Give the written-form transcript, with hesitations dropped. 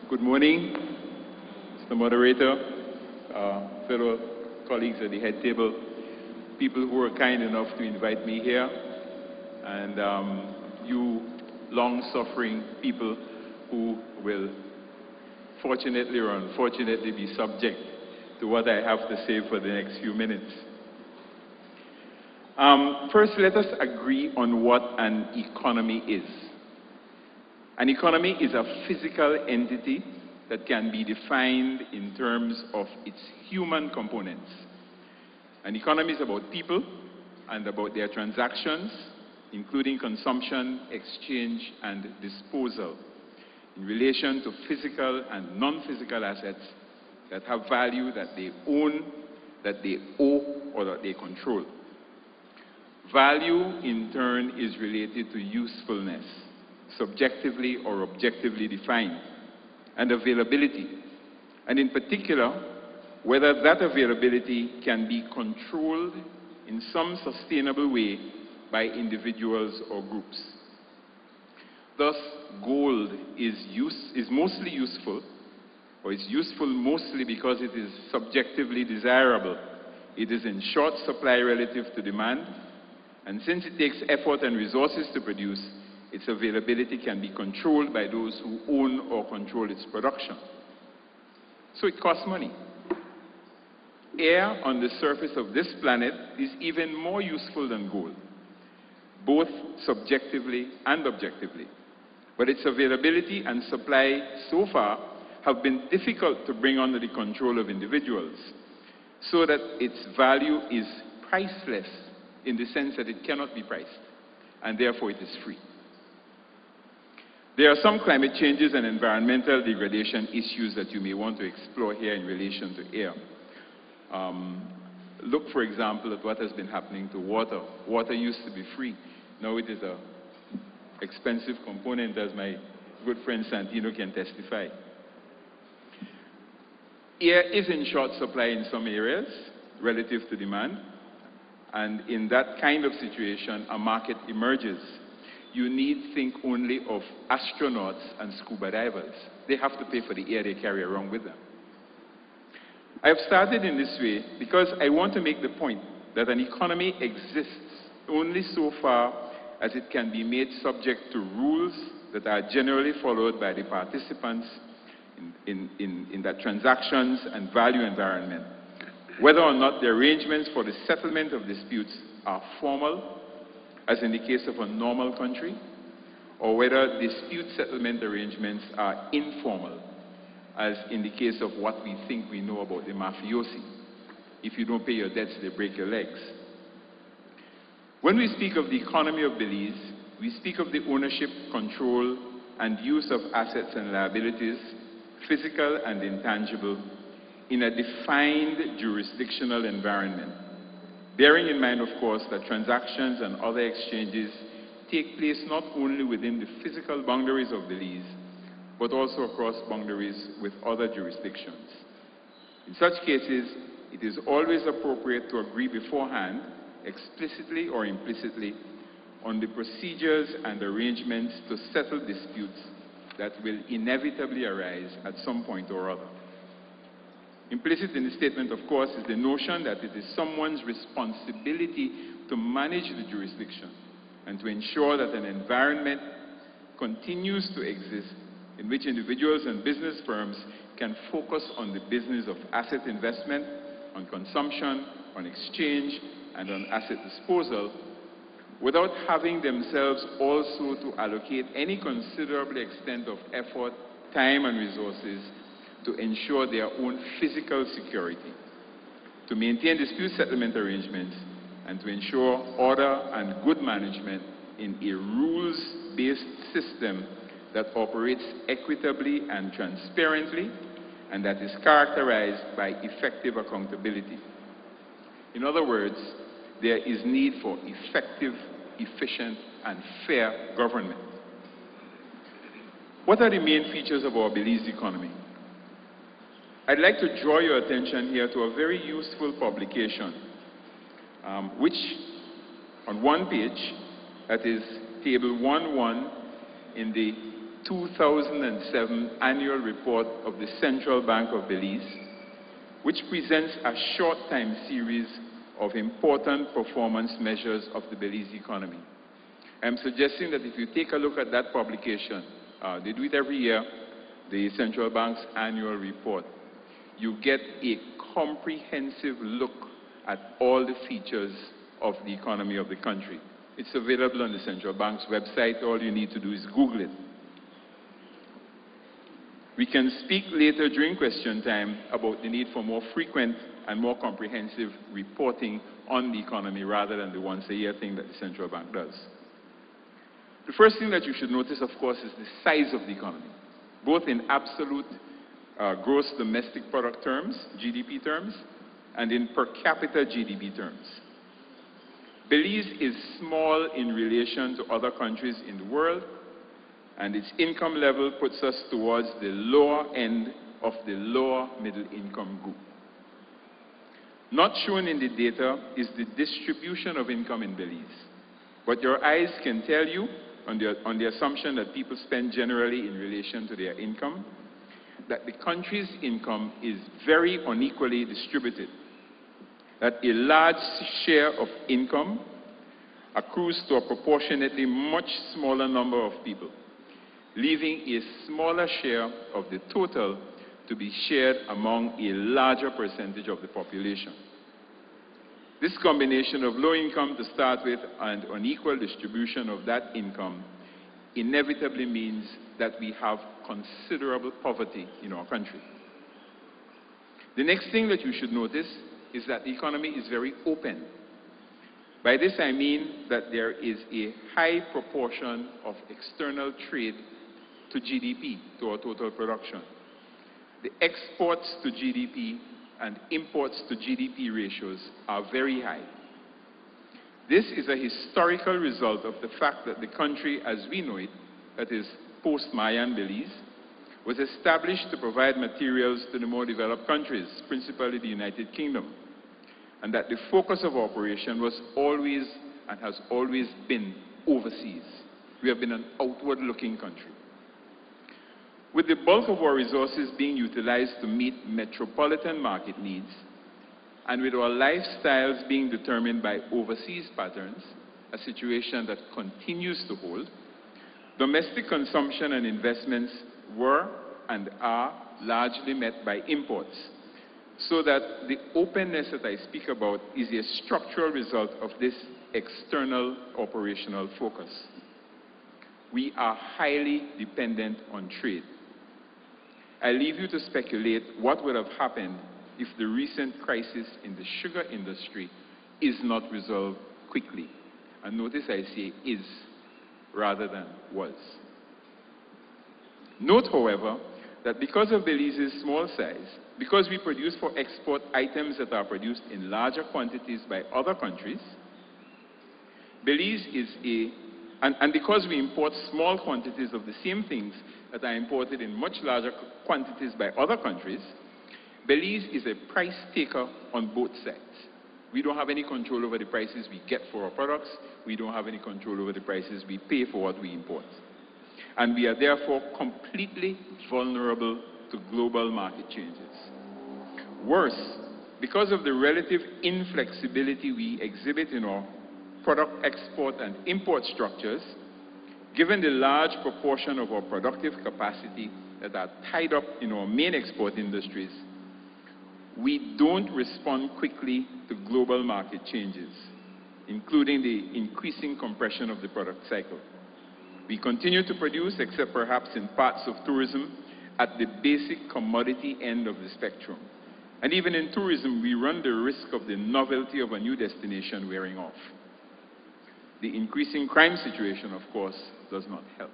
Good morning, Mr. Moderator, fellow colleagues at the head table, people who were kind enough to invite me here, and you long-suffering people who will fortunately or unfortunately be subject to what I have to say for the next few minutes. First, let us agree on what an economy is. An economy is a physical entity that can be defined in terms of its human components. An economy is about people and about their transactions, including consumption, exchange, and disposal, in relation to physical and non-physical assets that have value, that they own, that they owe, or that they control. Value, in turn, is related to usefulness, subjectively or objectively defined, and availability, and in particular, whether that availability can be controlled in some sustainable way by individuals or groups. Thus, gold is mostly useful, or is useful mostly because it is subjectively desirable. It is in short supply relative to demand, and since it takes effort and resources to produce, its availability can be controlled by those who own or control its production. So it costs money. Air on the surface of this planet is even more useful than gold, both subjectively and objectively. But its availability and supply so far have been difficult to bring under the control of individuals, so that its value is priceless in the sense that it cannot be priced, and therefore it is free. There are some climate changes and environmental degradation issues that you may want to explore here in relation to air. Look, for example, at what has been happening to water. Water used to be free. Now it is an expensive component, as my good friend Santino can testify. Air is in short supply in some areas relative to demand, and in that kind of situation, a market emerges. You need think only of astronauts and scuba divers. They have to pay for the air they carry around with them. I have started in this way because I want to make the point that an economy exists only so far as it can be made subject to rules that are generally followed by the participants in that transactions and value environment, whether or not the arrangements for the settlement of disputes are formal, as in the case of a normal country, or whether dispute settlement arrangements are informal, as in the case of what we think we know about the mafiosi. If you don't pay your debts, they break your legs. When we speak of the economy of Belize, we speak of the ownership, control, and use of assets and liabilities, physical and intangible, in a defined jurisdictional environment, bearing in mind, of course, that transactions and other exchanges take place not only within the physical boundaries of Belize, but also across boundaries with other jurisdictions. In such cases, it is always appropriate to agree beforehand, explicitly or implicitly, on the procedures and arrangements to settle disputes that will inevitably arise at some point or other. Implicit in the statement, of course, is the notion that it is someone's responsibility to manage the jurisdiction and to ensure that an environment continues to exist in which individuals and business firms can focus on the business of asset investment, on consumption, on exchange, and on asset disposal, without having themselves also to allocate any considerable extent of effort, time, and resources to ensure their own physical security, to maintain dispute settlement arrangements, and to ensure order and good management in a rules-based system that operates equitably and transparently, and that is characterized by effective accountability. In other words, there is need for effective, efficient, and fair government. What are the main features of our Belize economy? I'd like to draw your attention here to a very useful publication, which on one page, that is table 1.1 in the 2007 annual report of the Central Bank of Belize, which presents a short time series of important performance measures of the Belize economy. I'm suggesting that if you take a look at that publication, they do it every year, the Central Bank's annual report, you get a comprehensive look at all the features of the economy of the country. It's available on the Central Bank's website. All you need to do is Google it. We can speak later during question time about the need for more frequent and more comprehensive reporting on the economy rather than the once-a-year thing that the Central Bank does. The first thing that you should notice, of course, is the size of the economy, both in absolute gross domestic product terms, GDP terms, and in per capita GDP terms. Belize is small in relation to other countries in the world, and its income level puts us towards the lower end of the lower middle income group. Not shown in the data is the distribution of income in Belize. What your eyes can tell you, on the assumption that people spend generally in relation to their income, that the country's income is very unequally distributed, that a large share of income accrues to a proportionately much smaller number of people, leaving a smaller share of the total to be shared among a larger percentage of the population. This combination of low income to start with and unequal distribution of that income inevitably means that we have considerable poverty in our country. The next thing that you should notice is that the economy is very open. By this I mean that there is a high proportion of external trade to GDP, to our total production. The exports to GDP and imports to GDP ratios are very high. This is a historical result of the fact that the country as we know it, that is post-Mayan Belize, was established to provide materials to the more developed countries, principally the United Kingdom, and that the focus of operation was always and has always been overseas. We have been an outward-looking country. With the bulk of our resources being utilized to meet metropolitan market needs, and with our lifestyles being determined by overseas patterns, a situation that continues to hold, domestic consumption and investments were and are largely met by imports, so that the openness that I speak about is a structural result of this external operational focus. We are highly dependent on trade. I leave you to speculate what would have happened if the recent crisis in the sugar industry is not resolved quickly. And notice I say is rather than was. Note, however, that because of Belize's small size, because we produce for export items that are produced in larger quantities by other countries, Belize is and because we import small quantities of the same things that are imported in much larger quantities by other countries, Belize is a price taker on both sides. We don't have any control over the prices we get for our products. We don't have any control over the prices we pay for what we import. And we are therefore completely vulnerable to global market changes. Worse, because of the relative inflexibility we exhibit in our product export and import structures, given the large proportion of our productive capacity that are tied up in our main export industries, we don't respond quickly to global market changes, including the increasing compression of the product cycle. We continue to produce, except perhaps in parts of tourism, at the basic commodity end of the spectrum. And even in tourism, we run the risk of the novelty of a new destination wearing off. The increasing crime situation, of course, does not help.